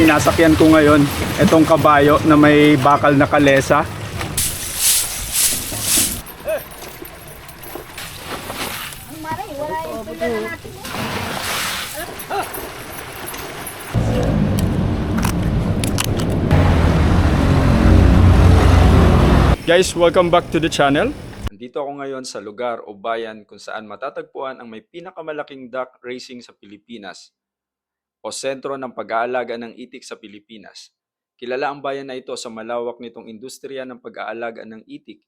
sinasakyan ko ngayon, itong kabayo na may bakal na kalesa. Guys, welcome back to the channel. Nandito ako ngayon sa lugar o bayan kung saan matatagpuan ang may pinakamalaking duck racing sa Pilipinas o sentro ng pag-aalaga ng itik sa Pilipinas. Kilala ang bayan na ito sa malawak nitong industriya ng pag-aalaga ng itik,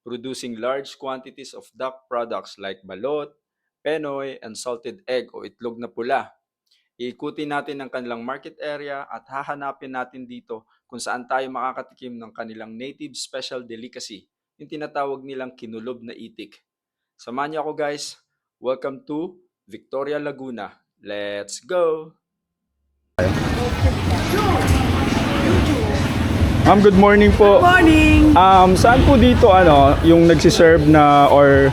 producing large quantities of duck products like balot, penoy, and salted egg o itlog na pula. Iikutin natin ang kanilang market area at hahanapin natin dito kung saan tayo makakatikim ng kanilang native special delicacy, yung tinatawag nilang kinulob na itik. Samahan niyo ako guys. Welcome to Victoria, Laguna. Let's go! Ma'am, good morning po. Good morning! Saan po dito yung nagsiserve na or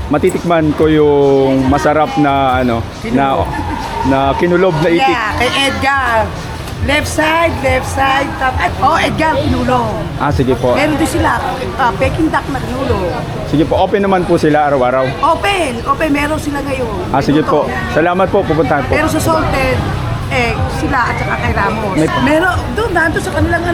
matitikman ko yung masarap na na kinulob na itik? Yeah, kay Edgar. Left side. Edgar, kinulong. Sige po. Meron din sila, Peking duck na kinulong. Sige po, open naman po sila araw-araw. Open, meron sila ngayon. Sige po. Salamat po, pupuntahan po. Pero sa salted egg, sila at saka kay Ramos. Meron, doon sa kanilang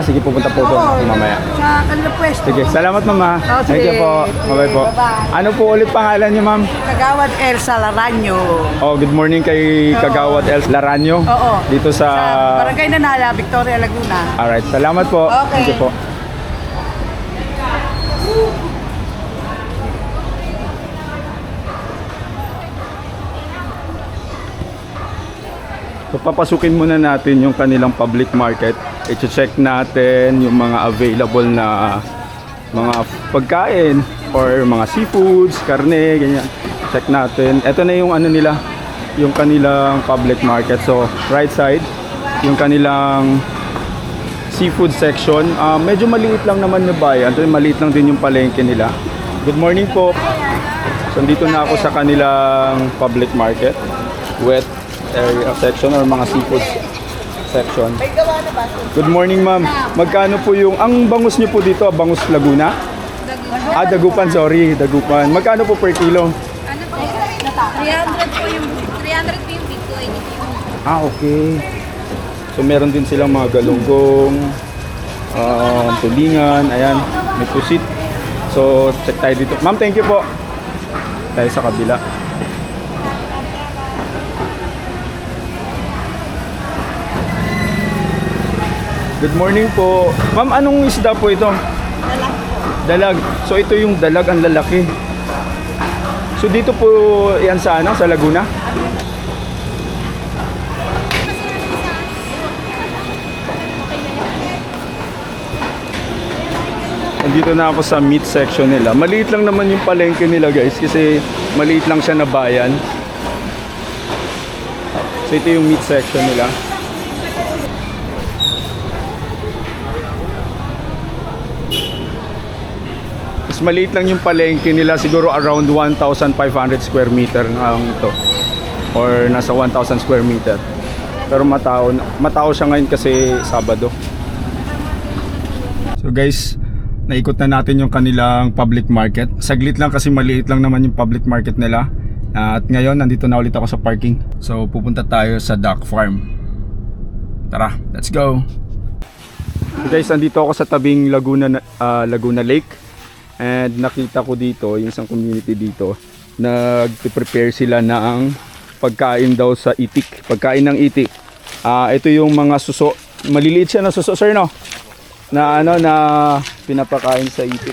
Sige, pupunta po doon mamaya. Sa kanilang pwesto. Sige, salamat mama. Oh, Thank you sige. po. Bye-bye po. Bye-bye. Ano po ulit pangalan niyo, ma'am? Kagawad Elsa Laranyo. Good morning kay Kagawad Els Laranyo. Oo. Dito sa Barangay Nanala, Victoria, Laguna. Alright, salamat po. Okay. Thank you po. So, papasukin muna natin yung kanilang public market. I-check natin yung mga available na mga pagkain or mga seafoods, karne, ganyan. Check natin. Ito na yung nila, yung kanilang public market. So, right side, yung kanilang seafood section. Medyo maliit lang naman yung bayan. So, maliit lang din yung palengke nila. Good morning po. So, dito na ako sa kanilang public market. Wet area section or mga seafood section. Good morning, ma'am. Magkano po yung ang bangus niyo po dito? Bangus Laguna? Dagupan, sorry. Dagupan. Magkano po per kilo? 300 po yung 300 po yung big ko, 80 po. Okay. So meron din silang mga galunggong, tulingan, ayan, may pusit. So check tayo dito. Ma'am, thank you po. Tayo sa kabila. Good morning po. Ma'am, anong isda po ito? Dalag po. Dalag. So ito yung dalag, ang lalaki. So dito po yan sa sa Laguna? Nandito na ako sa meat section nila. Maliit lang naman yung palengke nila guys kasi maliit lang siya na bayan. So ito yung meat section nila. Maliit lang yung palengke nila, siguro around 1,500 square meter ang ito or nasa 1,000 square meter, pero matao siya ngayon kasi Sabado. So guys, naikot na natin yung kanilang public market. Saglit lang kasi maliit lang naman yung public market nila. At ngayon nandito na ulit ako sa parking, so pupunta tayo sa duck farm. Tara, let's go. So guys, nandito ako sa tabing Laguna Lake. And nakita ko dito, yung isang community dito, nag-prepare sila ng pagkain daw sa itik. Pagkain ng itik. Ito yung mga suso. Maliliit siya na suso, sir, no? Na na pinapakain sa itik.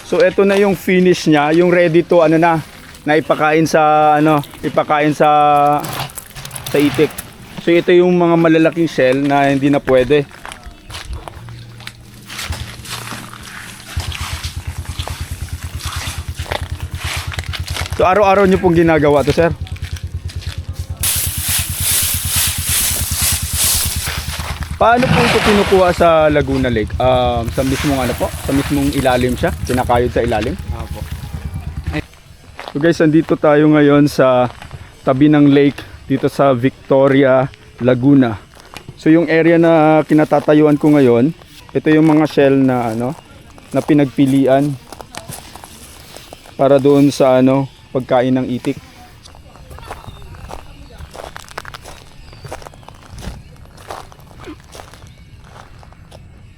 So ito na yung finish niya, yung ready to na ipakain sa ipakain sa itik. So ito yung mga malalaking shell na hindi na pwede. So araw-araw niyo pong ginagawa to, sir? Paano po ito kinukuha sa Laguna Lake? Sa mismong ano po? Sa mismong ilalim siya? Kinakayod sa ilalim? Opo. So guys, andito tayo ngayon sa tabi ng lake dito sa Victoria, Laguna. So yung area na kinatatayuan ko ngayon, ito yung mga shell na ano, na pinagpilian para doon sa ano, pagkain ng itik.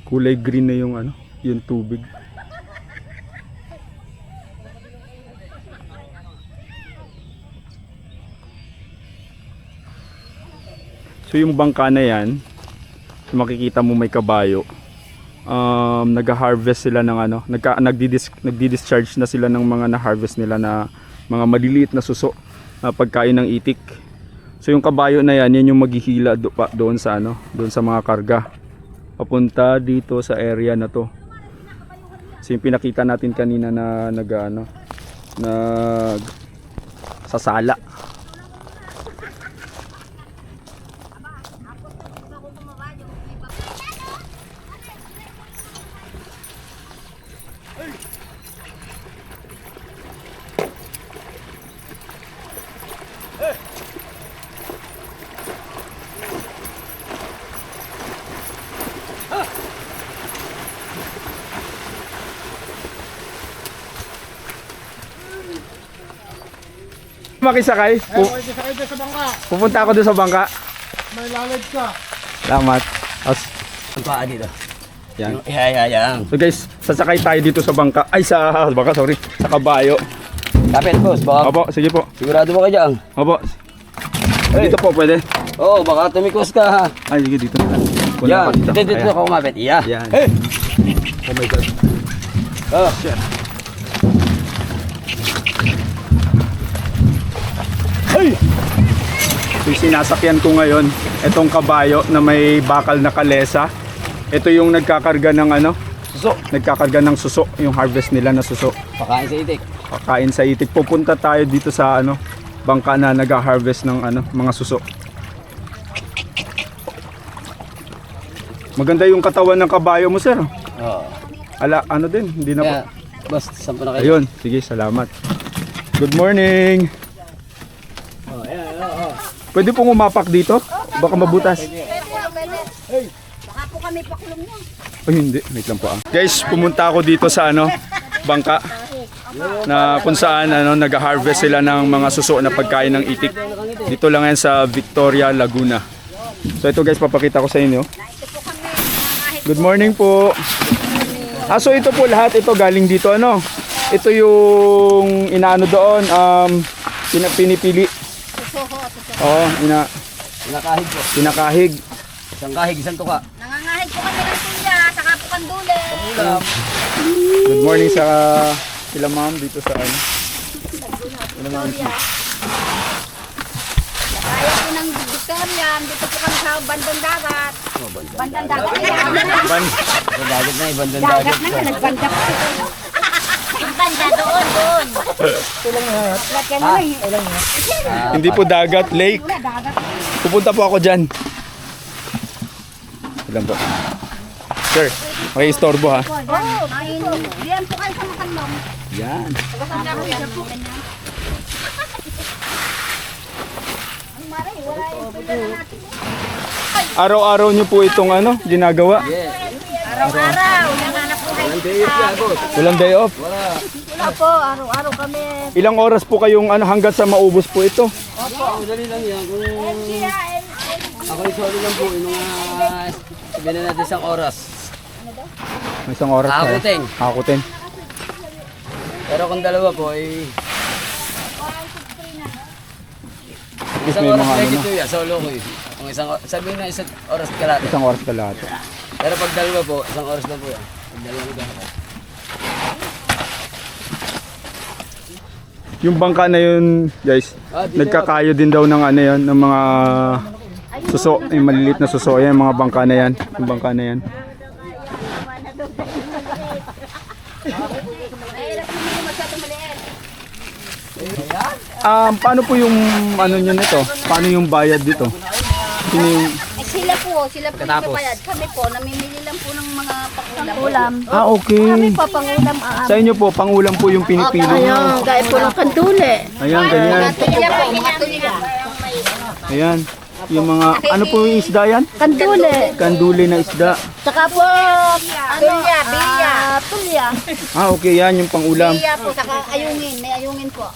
Kulay green na yung ano, yung tubig. So yung bangka na yan, makikita mo may kabayo. Nag-harvest sila ng ano, nagdi-discharge na sila ng mga na-harvest nila na mga maliliit na suso na pagkain ng itik. So yung kabayo na yan, yan yung maghihila doon sa ano, doon sa mga karga. Papunta dito sa area na to. So yung pinakita natin kanina na sasala. Makisakay? Sakay dyan sa bangka. Pupunta ako doon sa bangka. May lalad ka. Salamat. Ang paa dito. Yan. Ihayayang. So guys, sasakay tayo dito sa bangka. Ay, sa bangka, sorry. Sa kabayo. Kapit, boss. Baka, Opo, sige po. sigurado ba ka dyan? Opo. Dito po, pwede. Oo, baka tumikos ka ha. Ay, sige, dito. Punta Yan, ako dito. dito Ayan. ako kumapit. Iya. Yan. Hey! Oh my God. Oh. Shit. So, yung sinasakyan ko ngayon, itong kabayo na may bakal na kalesa. Ito yung nagkakarga ng ano, suso. Nagkakarga ng suso, yung harvest nila na suso. Pakain sa itik. Pakain sa itik. Pupunta tayo dito sa ano, bangka na nag-harvest ng ano, mga suso. Maganda yung katawan ng kabayo mo, sir. Oo. Ano din, hindi na Kaya, po. boss, sampo na kayo. Ayun, sige, salamat. Good morning. Oh, ayan, oo. Pwede pong umapak dito? Baka mabutas. Pwede. Baka po kami pakulong niya. Ay, hindi. Wait lang po ah. Guys, pumunta ako dito sa ano, bangka na kung saan ano, nag-harvest sila ng mga suso na pagkain ng itik. Dito lang yan sa Victoria, Laguna. So ito guys, papakita ko sa inyo. Good morning po. So ito po lahat, ito galing dito ano. Ito yung inaano doon, pinipili. Oo, Nakahig po. pinakahig. Isang kahig, isang tuka. Nangangahit po kami ng tuya, saka po kandule. Good morning sa sila ma'am dito sa ano. Kaya po ng Victoria, dito po kami sa bandang dagat. Bandang dagat na yan. Sa dagat na, ibang Dagat dagat. na yan, nagbanda po. Banda doon. Lagyan mo na Hindi po dagat, lake. dagat. Pupunta po ako dyan. Ilan po? Sir, makikistorbo ha. Oo, diyan po kayo sa makanlong. Yan. Ang maray, wala yung pila na natin. Araw-araw nyo po itong ano, ginagawa. Araw-araw, nanganak po kayo. Walang day off. Wala po, araw-araw kami. Ilang oras po kayong ano, hanggang sa maubos po ito? Opo, dali lang yan. Ako yung solo lang po, yung mga sabihin na natin isang oras. May isang oras tayo. Hakutin. Hakutin. Pero kung dalawa po, ay Tapos isang may oras mga may ano na. dito yan, solo ko eh. Kung sabihin na isang oras kalahati. Isang oras ka lahat. Pero pag dalawa po, isang oras lang po yan. Pag dalawa ko dapat. Yung bangka na yun, guys, nagkakayo din daw ng ano yun, ng mga suso, yung maliliit na suso. Ayan, mga bangka na yan. Yung bangka na yan. Paano po yung ano nyo nito? Paano yung bayad dito? Sino yung... Sila po, sila po Katapos. nagbabayad. Kami po, namimili lang po ng mga pangulam. Ah, okay. Papangulam Sa inyo po, pangulam po yung pinipili nyo. Gaya po ng kandule. Ayan, ganyan. Tulya po, mga tulya. Ayan. Yung mga, ano po yung isda yan? Kandule. Kanduli na isda. Tsaka po, tulya, bilya. Tulya. Ah, okay, yan yung pangulam. Bilya po, saka ayungin. May ayungin po.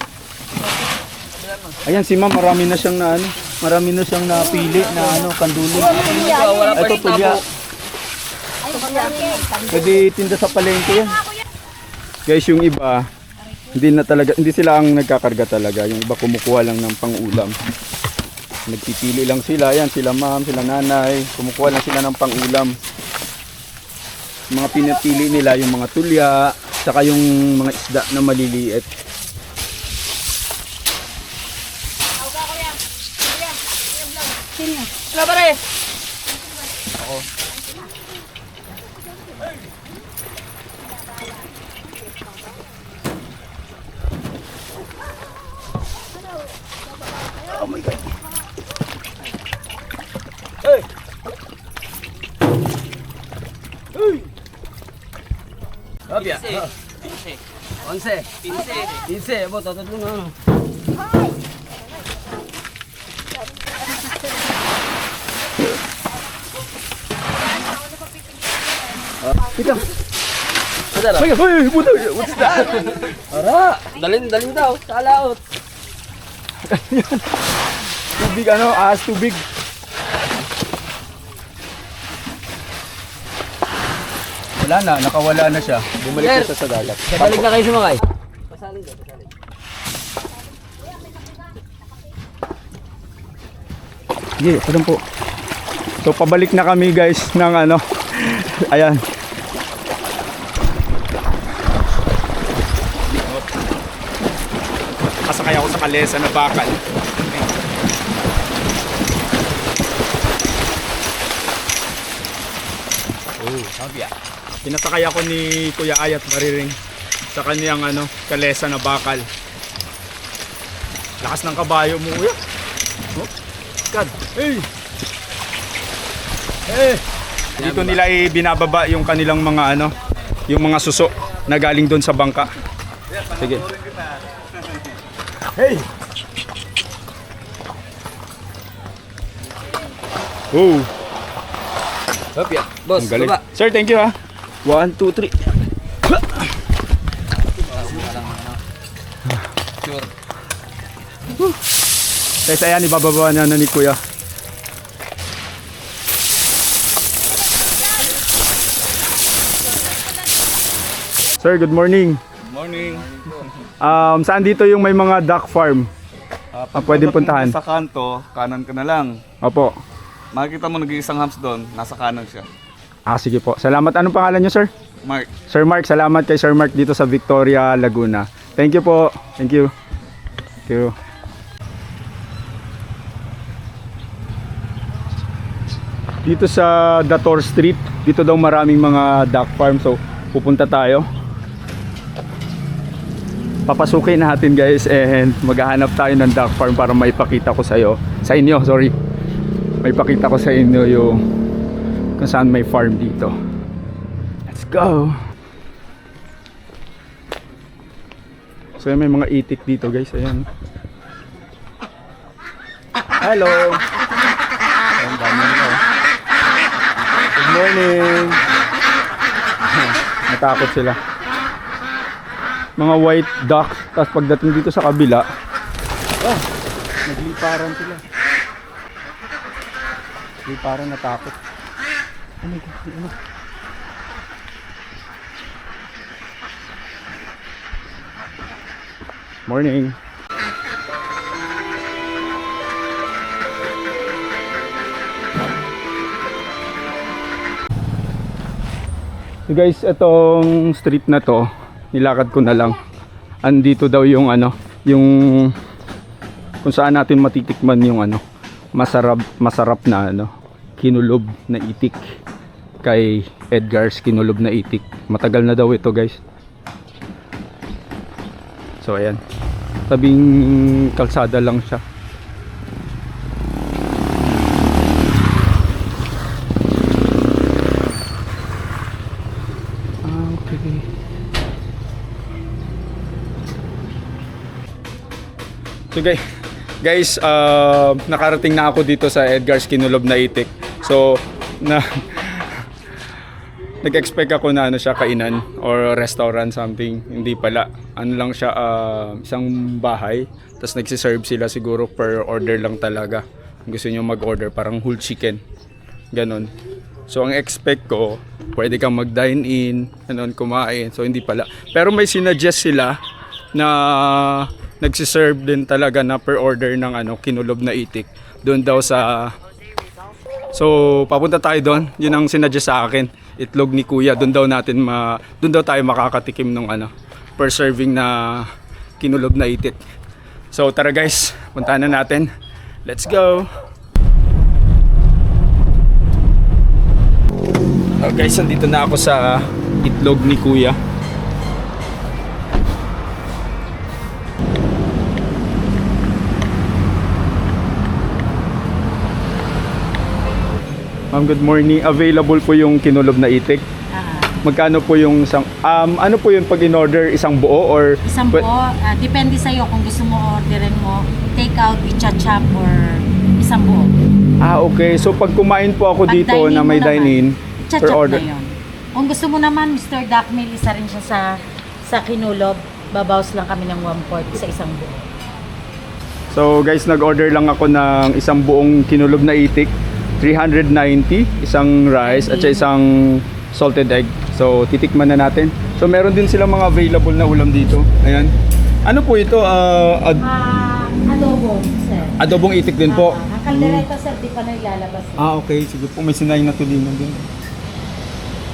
Ayan, si ma'am, marami na siyang na, ano, marami na siyang napili na, ano, kanduli. Wala pa Ito, rin tulya. tapo. Pwede tinda sa palengke yan. Guys, yung iba, hindi sila ang nagkakarga talaga. Yung iba kumukuha lang ng pangulam. Nagpipili lang sila. Yan, sila ma'am, sila nanay. Kumukuha lang sila ng pangulam. Mga pinapili nila yung mga tulya, saka yung mga isda na maliliit. Wala pa rin. Obya. 11. 15. Abo, tatlo na ano. Ito. Madara. Ay, buto. What's that? Ara, dalin daw sa alaot. Tubig, ano, ahas tubig. Wala na, nakawala na siya. Bumalik na siya sa dagat. Balik na kayo sumakay. Pasaling daw, pasaling. Sige, padam po. So, pabalik na kami guys ng ano. Ayan. Kasakay ako sa kalesa na bakal. Oh, sabi ah. Pinasakay ako ni Kuya Ayat Mariring sa kaniyang ano, kalesa na bakal. Lakas ng kabayo mo, kuya. Oh, God. Hey! Dito nila binababa yung kanilang mga ano, yung mga suso na galing doon sa bangka. Sige. Hey! Oh, Obya. Boss, ang galing. baba. Sir, thank you ha. 1, 2, 3. Sure. Guys, ayan, ibababa na ni Kuya. Sir, good morning. Good morning. Saan dito yung may mga duck farm? Pwedeng puntahan. Sa kanto, kanan ka na lang. Opo. Makikita mo nag-iisang hams doon, nasa kanan siya. Sige po. Salamat. Anong pangalan nyo, sir? Mark, Sir Mark, salamat kay Sir Mark dito sa Victoria, Laguna. Thank you po. Thank you. Thank you. Dito sa Dator Street, dito daw maraming mga duck farm. So, pupunta tayo. Papasukin natin guys and maghahanap tayo ng duck farm para maipakita ko sa inyo, sorry. Maipakita ko sa inyo yung kung saan may farm dito. Let's go. So may mga itik dito guys, ayan. Hello. Ayan, dami nila. Good morning. Natakot sila. Mga white duck. Tapos pagdating dito sa kabila, nagliparan sila. Nagliparan, natakot. Ano ito? Ano? Morning. So guys, itong street na to, nilakad ko na lang. Andito daw yung ano, yung kung saan natin matitikman yung ano, masarap na ano, kinulob na itik kay Edgar's kinulob na itik. Matagal na daw ito guys. So ayan, tabing kalsada lang siya. So guys, nakarating na ako dito sa Edgar's Kinulob na Itik. So, nag-expect ako na ano siya, kainan or restaurant something. Hindi pala. Ano lang siya, isang bahay. Tapos nagsiserve sila siguro per order lang talaga. Kung gusto nyo mag-order, parang whole chicken. Ganon. So, ang expect ko, pwede kang mag-dine in, ganon, kumain. So, hindi pala. Pero may sinuggest sila na nagsiserve din talaga na per order ng ano, Kinulob na Itik. Doon daw sa... So, papunta tayo doon. Yun ang sinuggest sa akin. Itlog ni Kuya. Doon daw tayo makakatikim ng ano, per serving na Kinulob na Itik. So, tara guys. Puntahan na natin. Let's go! Oh, guys, nandito na ako sa Itlog ni Kuya. Ma'am, good morning. Available po yung Kinulob na Itik. Magkano po yung isang ano po yun pag in-order, isang buo or Isang buo, depende sa'yo kung gusto mo orderin mo, take out, i-chop or isang buo. okay. So pag kumain po ako Pag dito dine-in na mo may naman, dine-in per Chachap order. na yun. Kung gusto mo naman, Mr. Dakmil, isa rin siya sa Kinulob, babawas lang kami ng 1/4 sa isang buo. So guys, nag-order lang ako ng isang buong Kinulob na Itik. 390, isang rice at saka isang salted egg. So titikman na natin. So meron din silang mga available na ulam dito. Ayan. Ano po ito? Adobo, sir. Adobong itik din po. Ang kaldereta, sir, di pa na ilalabas. Okay. Sige po, may sinay na tulingan din.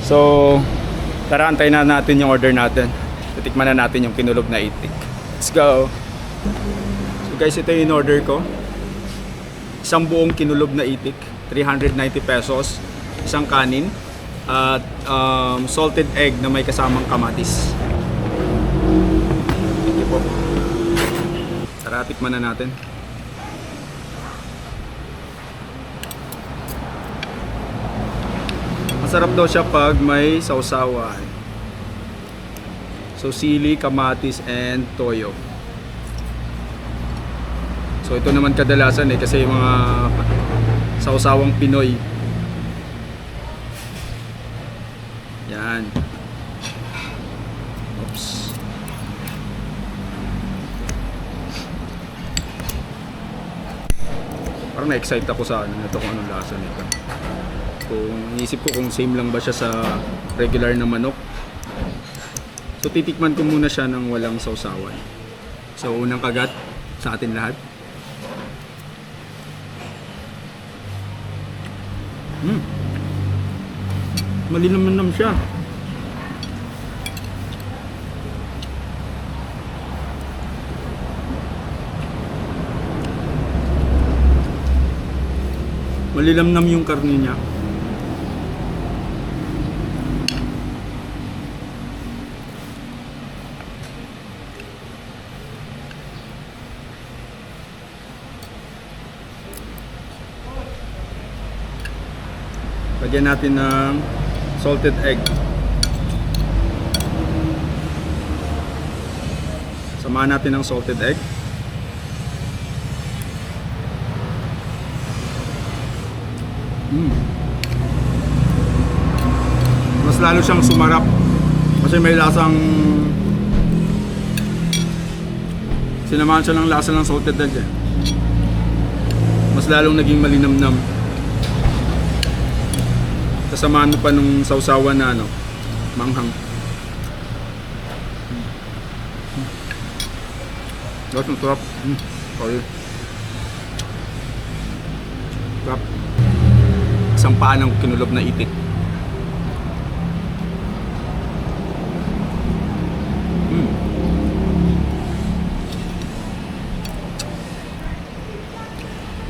So, tara, antayin na natin yung order natin. Titikman na natin yung Kinulob na Itik. Let's go! So guys, ito yung in-order ko. Isang buong Kinulob na Itik. 390 pesos. Isang kanin. At salted egg na may kasamang kamatis. Thank you po. Tara, tikman na natin. Masarap daw siya pag may sausawan. So sili, kamatis, and toyo. So ito naman kadalasan kasi yung mga sausawang Pinoy. Yan. Oops. Parang na-excite ako sa ano nito, kung anong lasa nito. Kung inisip ko kung same lang ba siya sa regular na manok. So titikman ko muna siya ng walang sausawan. So unang kagat sa atin lahat. Malinam-nam siya. Malinamnam yung karne niya. Lagyan natin ng salted egg. Samahan natin ng salted egg. Mas lalo siyang sumarap kasi may lasang, sinamahan siya ng lasa ng salted egg eh. Mas lalong naging malinamnam. Kasamahan mo pa nung sausawan na ano, manghang. That's ang sarap. Sorry. Sarap. Isang paa ng Kinulob na Itik.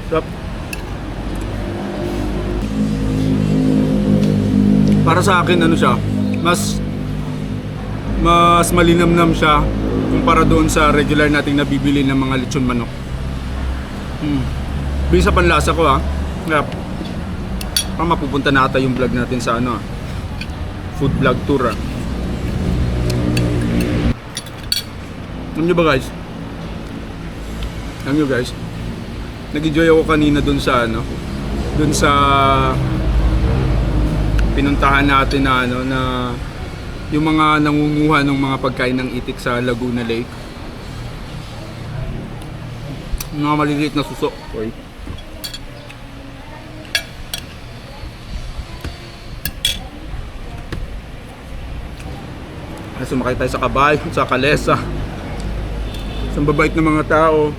Sarap. Para sa akin ano siya, mas malinamnam siya kumpara doon sa regular nating nabibili ng mga lechon manok. Bisa panlasa ko Kaya mapupunta na ata yung vlog natin sa ano, food vlog tour. Alam nyo ba guys, Alam nyo guys, nag-enjoy ako kanina dun sa pinuntahan natin na na yung mga nangunguha ng mga pagkain ng itik sa Laguna Lake. Mga maliliit na suso. Oy. Sumakay tayo sa kabayo, sa kalesa. Isang babait ng mga tao.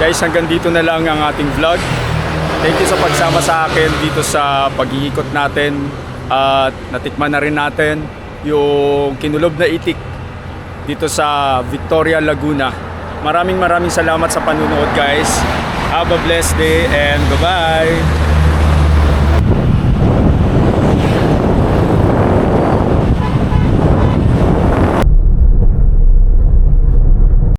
Guys, hanggang dito na lang ang ating vlog. Thank you sa pagsama sa akin dito sa pag-iikot natin. At natikman na rin natin yung kinulob na itik dito sa Victoria, Laguna. Maraming salamat sa panunood guys. Have a blessed day and bye-bye!